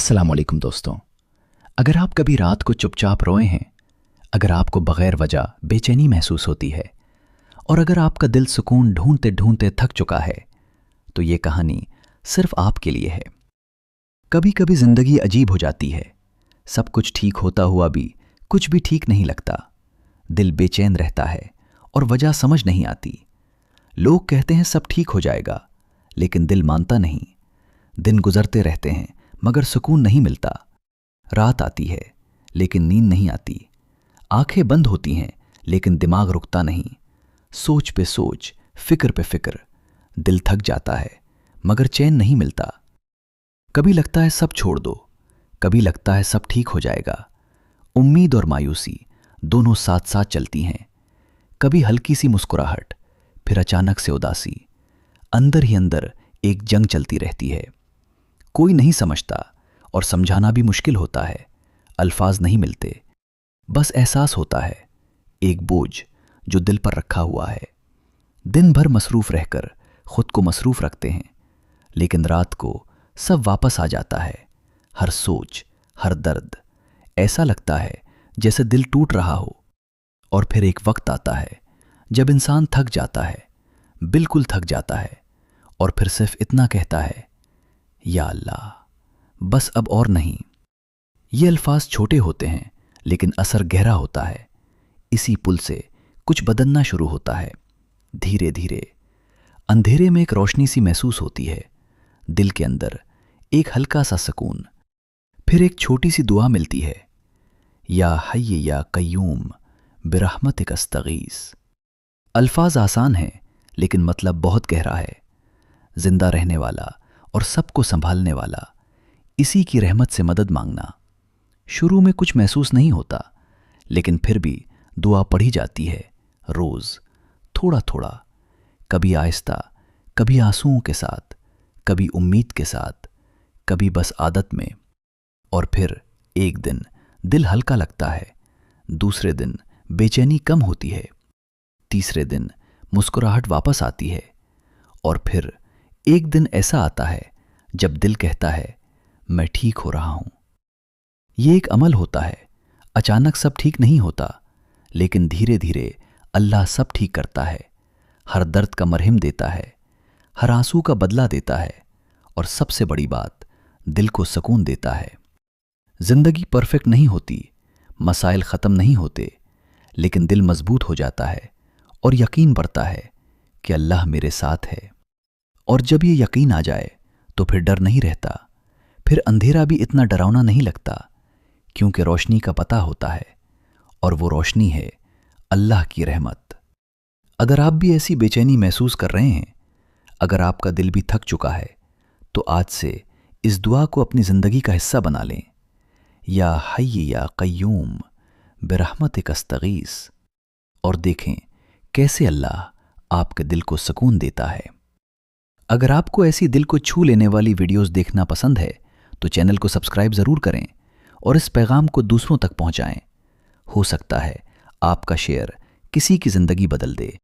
अस्सलाम वालेकुम दोस्तों। अगर आप कभी रात को चुपचाप रोए हैं, अगर आपको बगैर वजह बेचैनी महसूस होती है और अगर आपका दिल सुकून ढूंढते ढूंढते थक चुका है, तो ये कहानी सिर्फ आपके लिए है। कभी कभी जिंदगी अजीब हो जाती है। सब कुछ ठीक होता हुआ भी कुछ भी ठीक नहीं लगता। दिल बेचैन रहता है और वजह समझ नहीं आती। लोग कहते हैं सब ठीक हो जाएगा, लेकिन दिल मानता नहीं। दिन गुजरते रहते हैं मगर सुकून नहीं मिलता। रात आती है लेकिन नींद नहीं आती। आंखें बंद होती हैं लेकिन दिमाग रुकता नहीं। सोच पे सोच, फिक्र पे फिक्र, दिल थक जाता है मगर चैन नहीं मिलता। कभी लगता है सब छोड़ दो, कभी लगता है सब ठीक हो जाएगा। उम्मीद और मायूसी दोनों साथ साथ चलती हैं। कभी हल्की सी मुस्कुराहट, फिर अचानक से उदासी। अंदर ही अंदर एक जंग चलती रहती है। कोई नहीं समझता और समझाना भी मुश्किल होता है। अल्फाज नहीं मिलते, बस एहसास होता है, एक बोझ जो दिल पर रखा हुआ है। दिन भर मसरूफ रहकर खुद को मसरूफ रखते हैं, लेकिन रात को सब वापस आ जाता है। हर सोच, हर दर्द। ऐसा लगता है जैसे दिल टूट रहा हो। और फिर एक वक्त आता है जब इंसान थक जाता है, बिल्कुल थक जाता है, और फिर सिर्फ इतना कहता है, या अल्लाह, बस अब और नहीं। ये अल्फाज छोटे होते हैं लेकिन असर गहरा होता है। इसी पुल से कुछ बदलना शुरू होता है। धीरे धीरे अंधेरे में एक रोशनी सी महसूस होती है। दिल के अंदर एक हल्का सा सुकून। फिर एक छोटी सी दुआ मिलती है, या हय्य या कय्यूम बिरहमतिक अस्तगीस। अल्फाज आसान हैं लेकिन मतलब बहुत गहरा है। जिंदा रहने वाला और सबको संभालने वाला, इसी की रहमत से मदद मांगना। शुरू में कुछ महसूस नहीं होता, लेकिन फिर भी दुआ पढ़ी जाती है, रोज थोड़ा थोड़ा, कभी आहिस्ता, कभी आंसुओं के साथ, कभी उम्मीद के साथ, कभी बस आदत में। और फिर एक दिन दिल हल्का लगता है, दूसरे दिन बेचैनी कम होती है, तीसरे दिन मुस्कुराहट वापस आती है, और फिर एक दिन ऐसा आता है जब दिल कहता है, मैं ठीक हो रहा हूं। ये एक अमल होता है। अचानक सब ठीक नहीं होता, लेकिन धीरे धीरे अल्लाह सब ठीक करता है। हर दर्द का मरहम देता है, हर आंसू का बदला देता है, और सबसे बड़ी बात, दिल को सुकून देता है। जिंदगी परफेक्ट नहीं होती, मसाइल खत्म नहीं होते, लेकिन दिल मजबूत हो जाता है और यकीन बढ़ता है कि अल्लाह मेरे साथ है। और जब ये यकीन आ जाए तो फिर डर नहीं रहता। फिर अंधेरा भी इतना डरावना नहीं लगता, क्योंकि रोशनी का पता होता है, और वो रोशनी है अल्लाह की रहमत। अगर आप भी ऐसी बेचैनी महसूस कर रहे हैं, अगर आपका दिल भी थक चुका है, तो आज से इस दुआ को अपनी जिंदगी का हिस्सा बना लें, या हय्य या कय्यूम बिरहमतिक अस्तगीस, और देखें कैसे अल्लाह आपके दिल को सुकून देता है। अगर आपको ऐसी दिल को छू लेने वाली वीडियोस देखना पसंद है, तो चैनल को सब्सक्राइब जरूर करें और इस पैगाम को दूसरों तक पहुंचाएं। हो सकता है आपका शेयर किसी की जिंदगी बदल दे।